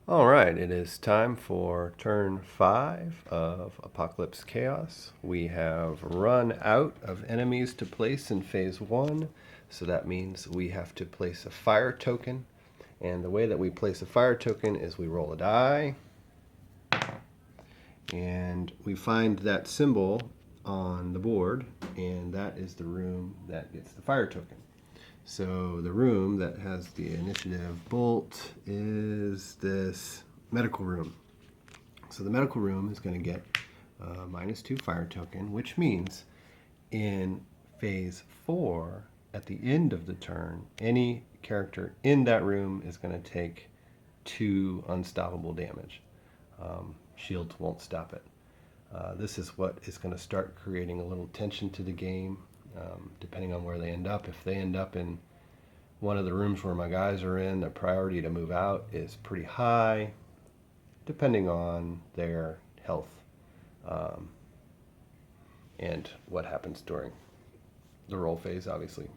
All right, it is time for turn 5 of Apocalypse Chaos. We have run out of enemies to place in phase 1, so that means we have to place a fire token. And the way that we place a fire token is we roll a die, and we find that symbol on the board, and that is the room that gets the fire token. So the room that has the initiative bolt is this medical room. So the medical room is going to get -2 fire token, which means in phase 4, at the end of the turn, any character in that room is going to take 2 unstoppable damage. Shields won't stop it. This is what is going to start creating a little tension to the game, depending on where they end up. If they end up in one of the rooms where my guys are in, the priority to move out is pretty high, depending on their health and what happens during the roll phase, obviously.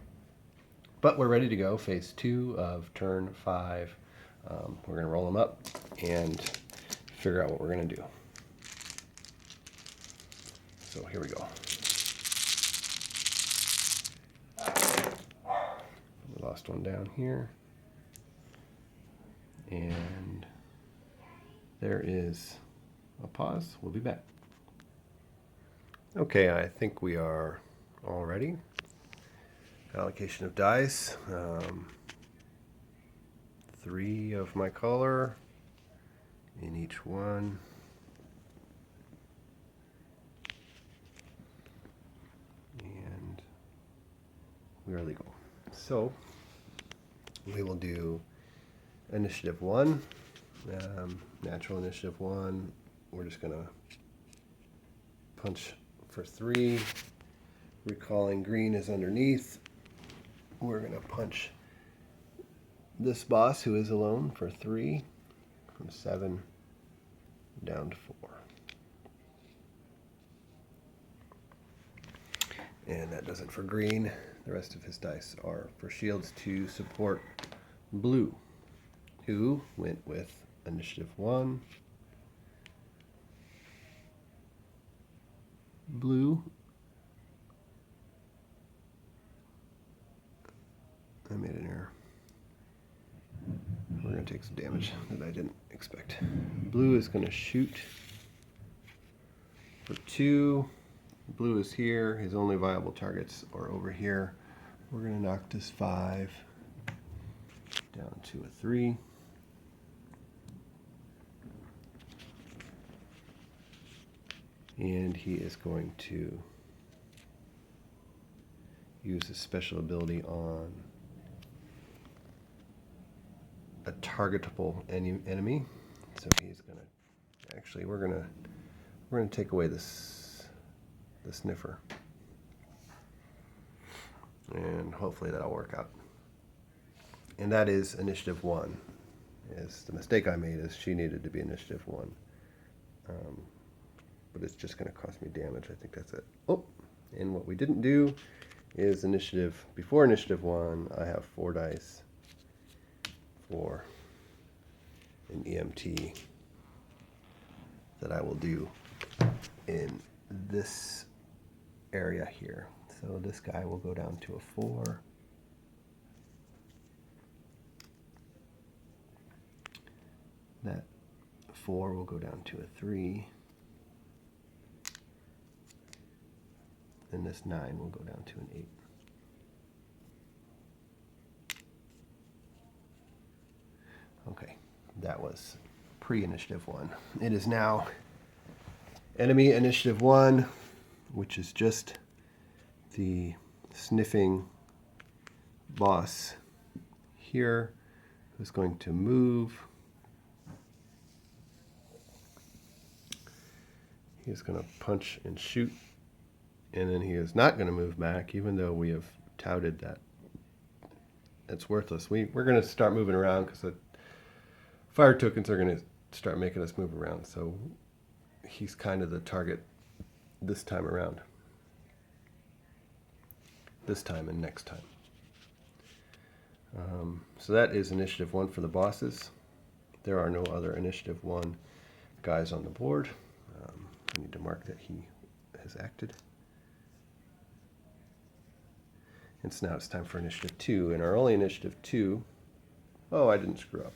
But we're ready to go. Phase 2 of turn 5. We're going to roll them up and figure out what we're going to do. So here we go. We lost one down here. And there is a pause. We'll be back. Okay, I think we are all ready. Allocation of dice. 3 of my color in each one. And we are legal. So we will do initiative 1, natural initiative 1. We're just going to punch for 3. Recalling green is underneath. We're going to punch this boss who is alone for 3, from 7 down to 4. And that does it for green. The rest of his dice are for shields to support blue, who went with initiative 1. Blue. I made an error. We're going to take some damage that I didn't expect. Blue is going to shoot for 2. Blue is here. His only viable targets are over here. We're going to knock this 5 down to a 3. And he is going to use a special ability on a targetable enemy. So he's going to, actually we're going to take away the sniffer. And hopefully that'll work out. And that is initiative 1. Is the mistake I made is she needed to be initiative 1. But it's just going to cost me damage. I think that's it. Oh, and what we didn't do is initiative, before initiative 1, I have 4 dice for an EMT that I will do in this area here. So this guy will go down to a 4. That 4 will go down to a 3. And this 9 will go down to an 8. Okay, that was pre-initiative 1. It is now enemy initiative 1, which is just the sniffing boss here, who's going to move. He's going to punch and shoot, and then he is not going to move back, even though we have touted that it's worthless. We're going to start moving around because the fire tokens are going to start making us move around. So he's kind of the target this time around. This time and next time. So that is initiative 1 for the bosses. there are no other Initiative 1 guys on the board. I need to mark that he has acted. And so now it's time for Initiative 2, and our only Initiative 2, oh, I didn't screw up.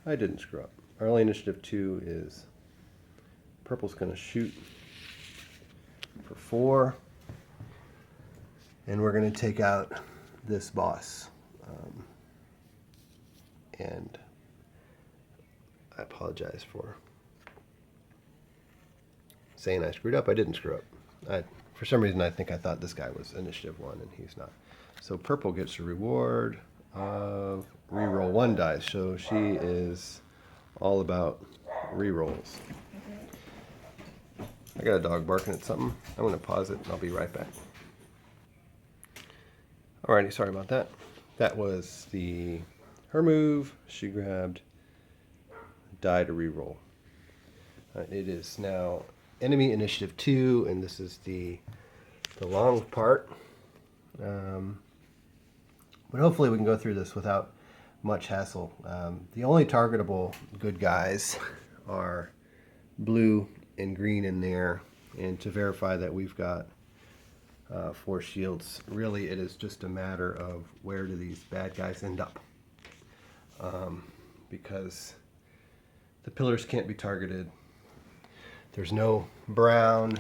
I didn't screw up. Our only Initiative 2 is purple's going to shoot for 4, and we're going to take out this boss. And I apologize for saying I screwed up. I didn't screw up. For some reason, I thought this guy was Initiative 1, and he's not. So purple gets a reward of reroll 1 dice. So she is all about rerolls. I got a dog barking at something. I'm going to pause it, and I'll be right back. Alrighty, sorry about that. That was her move. She grabbed die to reroll. It is now enemy Initiative 2, and this is the long part. But hopefully we can go through this without much hassle. The only targetable good guys are blue and green in there, and to verify that we've got 4 shields, really it is just a matter of where do these bad guys end up. Because the pillars can't be targeted. There's no brown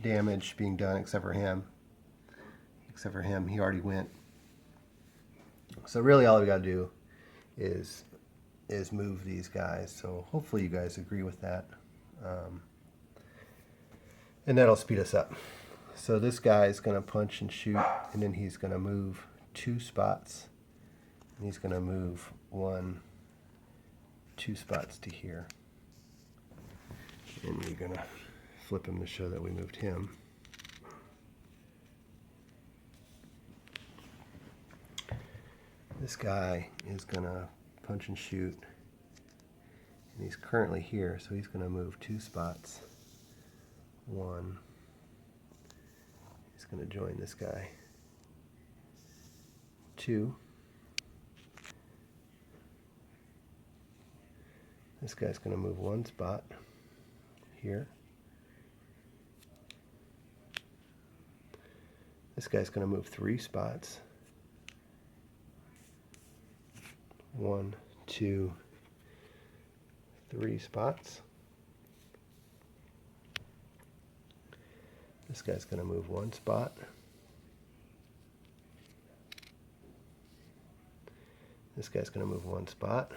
damage being done except for him. He already went. So really all we got to do is move these guys. So hopefully you guys agree with that. And that'll speed us up. So this guy is going to punch and shoot, and then he's going to move 2 spots. And he's going to move 2 spots to here. And we're going to flip him to show that we moved him. This guy is going to punch and shoot. And he's currently here, so he's going to move 2 spots. 1. He's going to join this guy. 2. This guy's going to move 1 spot here. This guy's going to move 3 spots. 1, 2, 3 spots. This guy's going to move 1 spot. This guy's going to move 1 spot.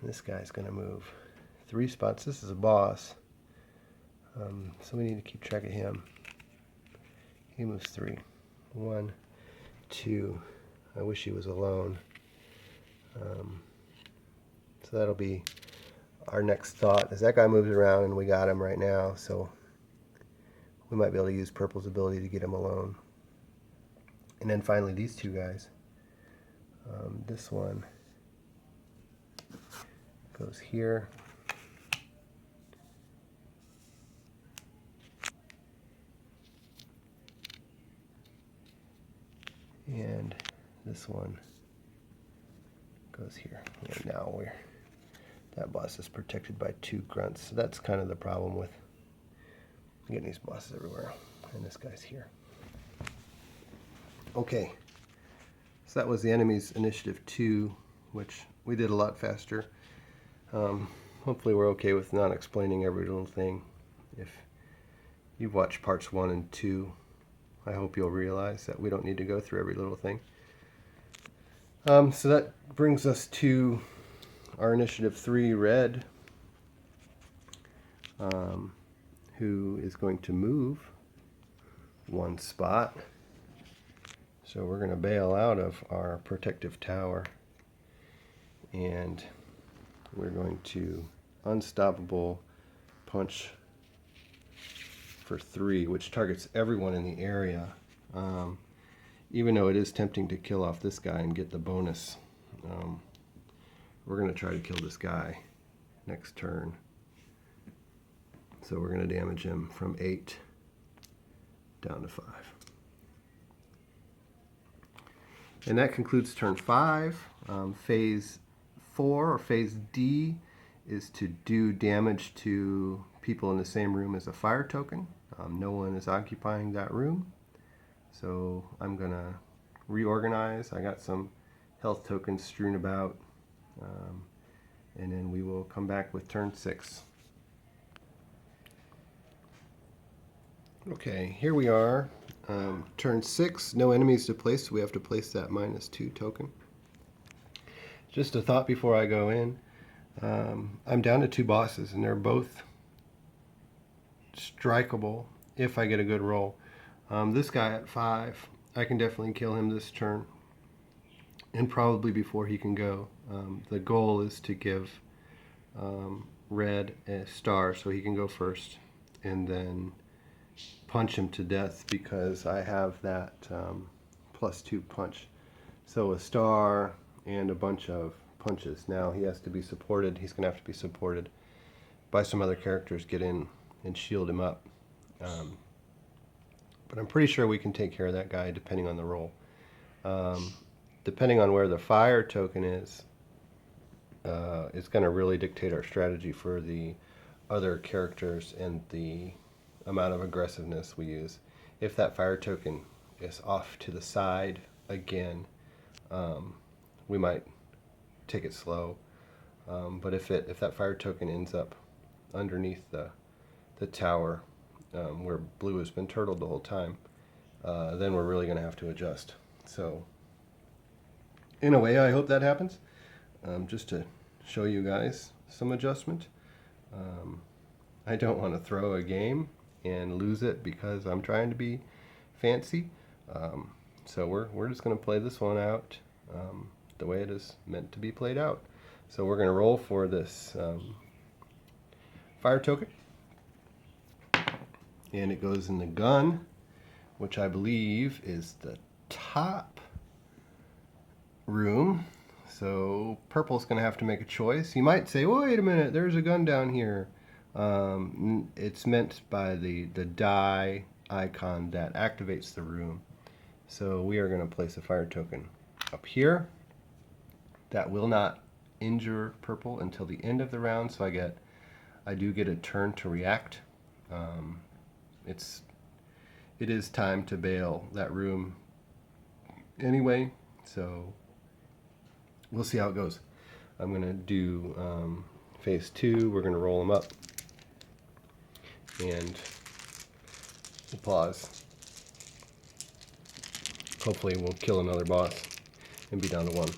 This guy's going to move 3 spots. This is a boss, so we need to keep track of him. He moves 3. 1, 2. I wish he was alone. So that'll be our next thought. As that guy moves around, and we got him right now, so we might be able to use purple's ability to get him alone. And then finally these 2 guys. This one goes here. And this one goes here. And now that boss is protected by 2 grunts. So that's kind of the problem with getting these bosses everywhere. And this guy's here. Okay. So that was the enemy's Initiative 2, which we did a lot faster. Hopefully we're okay with not explaining every little thing. If you've watched parts 1 and 2, I hope you'll realize that we don't need to go through every little thing. So that brings us to our Initiative 3, Red, who is going to move 1 spot. So we're going to bail out of our protective tower, and we're going to Unstoppable Punch for 3, which targets everyone in the area, even though it is tempting to kill off this guy and get the bonus. We're going to try to kill this guy next turn. So we're going to damage him from 8 down to 5. And that concludes turn 5. Phase 4, or phase D, is to do damage to people in the same room as a fire token. No one is occupying that room. So I'm going to reorganize. I got some health tokens strewn about. And then we will come back with turn 6. Okay, here we are. Turn 6, no enemies to place, so we have to place that -2 token. Just a thought before I go in. I'm down to 2 bosses, and they're both strikeable if I get a good roll. This guy at 5, I can definitely kill him this turn, and probably before he can go. The goal is to give Red a star so he can go first, and then punch him to death because I have that +2 punch. So a star and a bunch of punches. Now he has to be supported. He's going to have to be supported by some other characters. Get in and shield him up. But I'm pretty sure we can take care of that guy depending on the roll. Depending on where the fire token is, it's going to really dictate our strategy for the other characters and the amount of aggressiveness we use. If that fire token is off to the side again, we might take it slow. But if that fire token ends up underneath the tower where blue has been turtled the whole time, then we're really going to have to adjust. So in a way, I hope that happens, just to show you guys some adjustment. I don't want to throw a game and lose it because I'm trying to be fancy. So we're just going to play this one out the way it is meant to be played out. So we're going to roll for this fire token, and it goes in the gun, which I believe is the top room. So purple's going to have to make a choice. You might say, wait a minute, there's a gun down here. It's meant by the die icon that activates the room. So we are going to place a fire token up here. That will not injure purple until the end of the round, so I do get a turn to react. It is time to bail that room anyway, so we'll see how it goes. I'm going to do phase 2. We're going to roll them up, and we'll pause. Hopefully we'll kill another boss and be down to 1.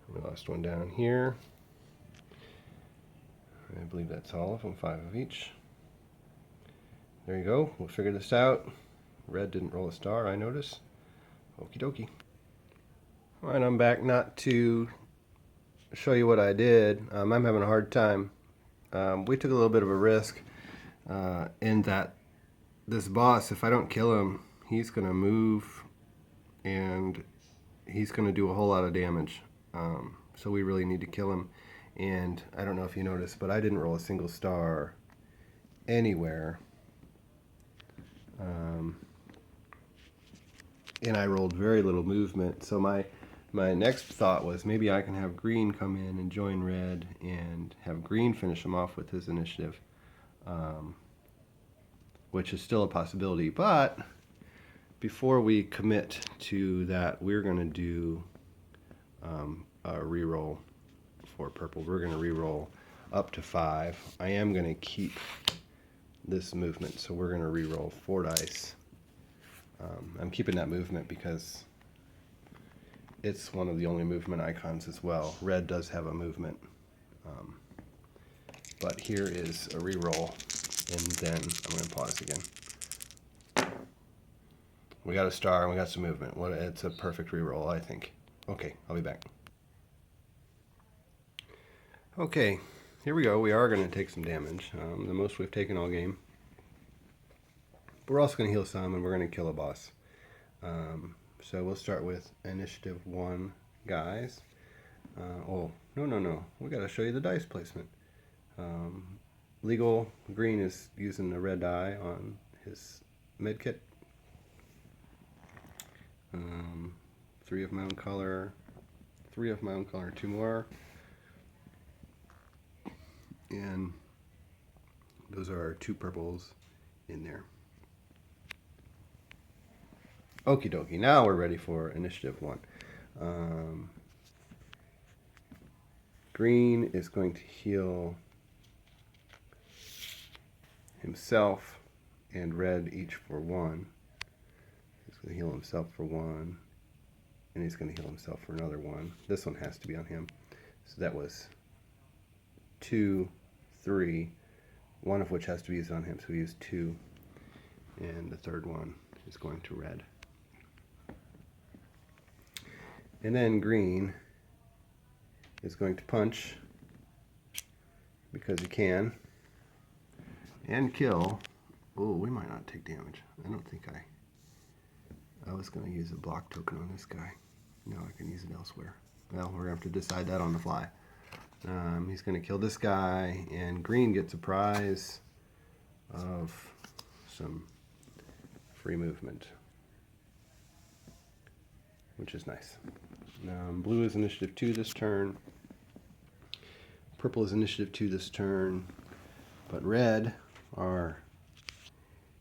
We lost one down here. I believe that's all of them, 5 of each. There you go. We'll figure this out. Red didn't roll a star, I notice. Okie dokie. Alright, I'm back not to show you what I did. I'm having a hard time. We took a little bit of a risk in that this boss, if I don't kill him, he's going to move and he's going to do a whole lot of damage. So we really need to kill him. And I don't know if you noticed, but I didn't roll a single star anywhere. And I rolled very little movement. So my next thought was maybe I can have green come in and join red and have green finish him off with his initiative, which is still a possibility. But before we commit to that, we're going to do a reroll for purple. We're going to reroll up to 5. I am going to keep this movement, so we're going to reroll 4 dice. I'm keeping that movement because it's one of the only movement icons as well. Red does have a movement, but here is a reroll, and then I'm going to pause again. We got a star and we got some movement. It's a perfect reroll, I think. Okay, I'll be back. Okay, here we go. We are going to take some damage, the most we've taken all game. But we're also going to heal some, and we're going to kill a boss. So we'll start with initiative 1 guys. Oh, no. We got to show you the dice placement. Legal green is using the red die on his medkit. 3 of my own color, 3 of my own color, 2 more. And those are our 2 purples in there. Okie dokie, now we're ready for initiative 1. Green is going to heal himself and red each for 1. He's going to heal himself for 1, and he's going to heal himself for another 1. This one has to be on him. So that was 2, 3, 1 of which has to be used on him, so we use 2, and the third one is going to red. And then green is going to punch because he can and kill. Oh, we might not take damage. I don't think I was going to use a block token on this guy. No, I can use it elsewhere. Well, we're going to have to decide that on the fly. He's going to kill this guy, and green gets a prize of some free movement, which is nice. Blue is initiative 2 this turn. Purple is initiative 2 this turn. But red, our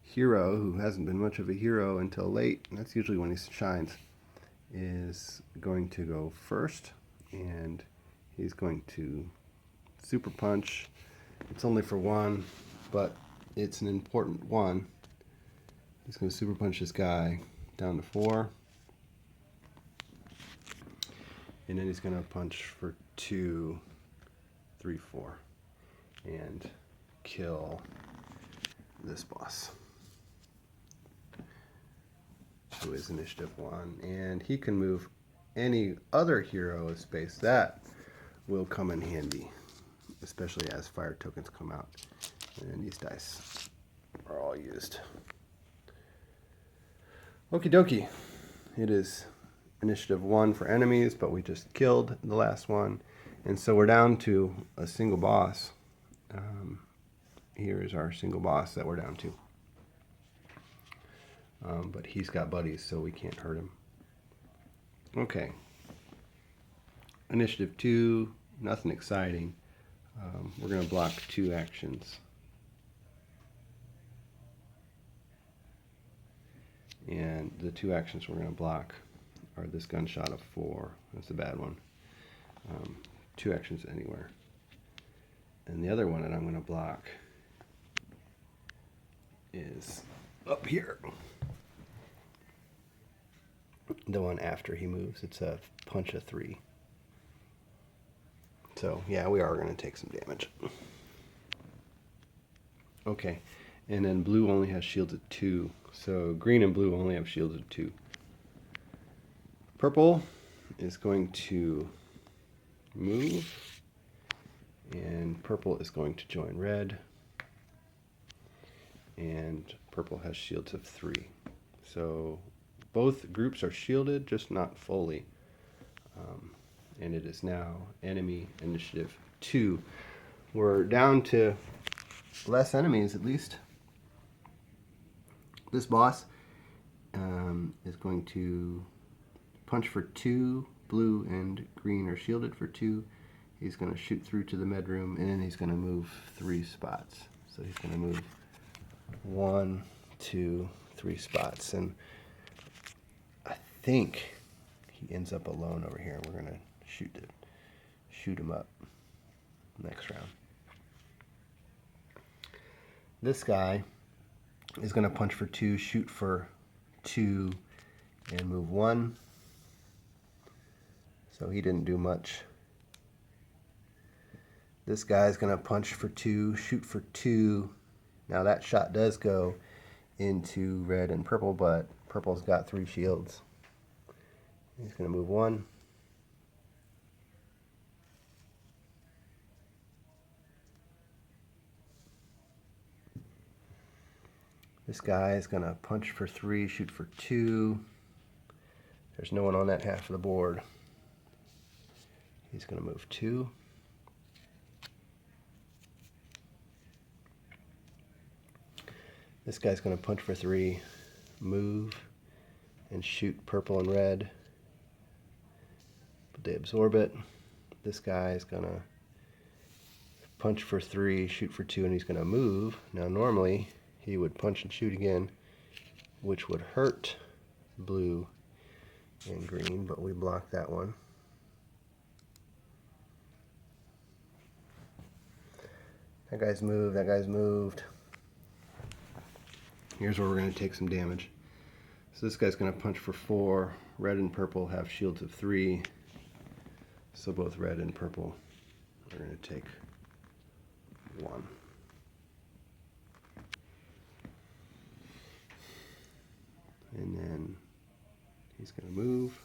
hero, who hasn't been much of a hero until late, and that's usually when he shines, is going to go first, and he's going to super punch. It's only for 1, but it's an important 1. He's going to super punch this guy down to 4. And then he's going to punch for 2, 3, 4, and kill this boss, who is initiative 1. And he can move any other hero of space. That will come in handy, especially as fire tokens come out. And these dice are all used. Okie dokie. It is initiative 1 for enemies, but we just killed the last one, and so we're down to a single boss. Here is our single boss that we're down to, but he's got buddies, so we can't hurt him. Okay, initiative 2, nothing exciting. We're going to block 2 actions, and the 2 actions we're going to block are this gunshot of 4. That's a bad one. 2 actions anywhere. And the other one that I'm going to block is up here. The one after he moves. It's a punch of 3. So yeah, we are going to take some damage. Okay, and then blue only has shields at 2. So green and blue only have shields at 2. Purple is going to move, and purple is going to join red, and purple has shields of 3. So both groups are shielded, just not fully. And it is now enemy initiative 2. We're down to less enemies, at least. This boss is going to punch for 2. Blue and green are shielded for 2. He's going to shoot through to the med room, and then he's going to move 3 spots. So he's going to move 1, 2, 3 spots, and I think he ends up alone over here. We're going to shoot him up next round. This guy is going to punch for 2, shoot for 2, and move 1. So he didn't do much. This guy's going to punch for 2, shoot for 2. Now that shot does go into red and purple, but purple's got 3 shields. He's going to move 1. This guy is going to punch for 3, shoot for 2. There's no one on that half of the board. He's going to move 2. This guy's going to punch for 3, move, and shoot purple and red. they absorb it. This guy is gonna punch for 3, shoot for 2, and he's gonna move. Now normally he would punch and shoot again, which would hurt blue and green, but we blocked that one. That guy's moved, that guy's moved. Here's where we're going to take some damage. So this guy's going to punch for 4. Red and purple have shields of 3. So both red and purple are going to take 1. And then he's going to move.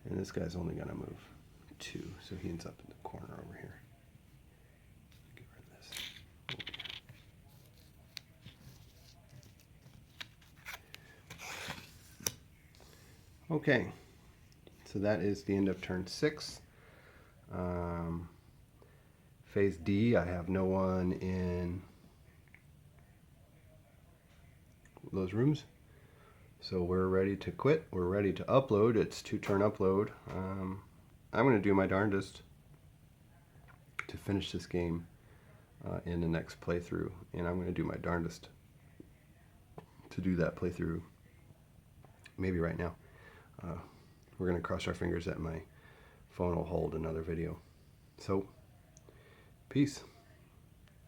And this guy's only going to move 2. So he ends up in the corner over here. Get rid of this. Okay, so that is the end of turn 6. Phase D, I have no one in those rooms. So we're ready to quit. We're ready to upload. It's 2-turn upload. I'm going to do my darndest to finish this game in the next playthrough. And I'm going to do my darndest to do that playthrough maybe right now. We're going to cross our fingers that my phone will hold another video. So, peace.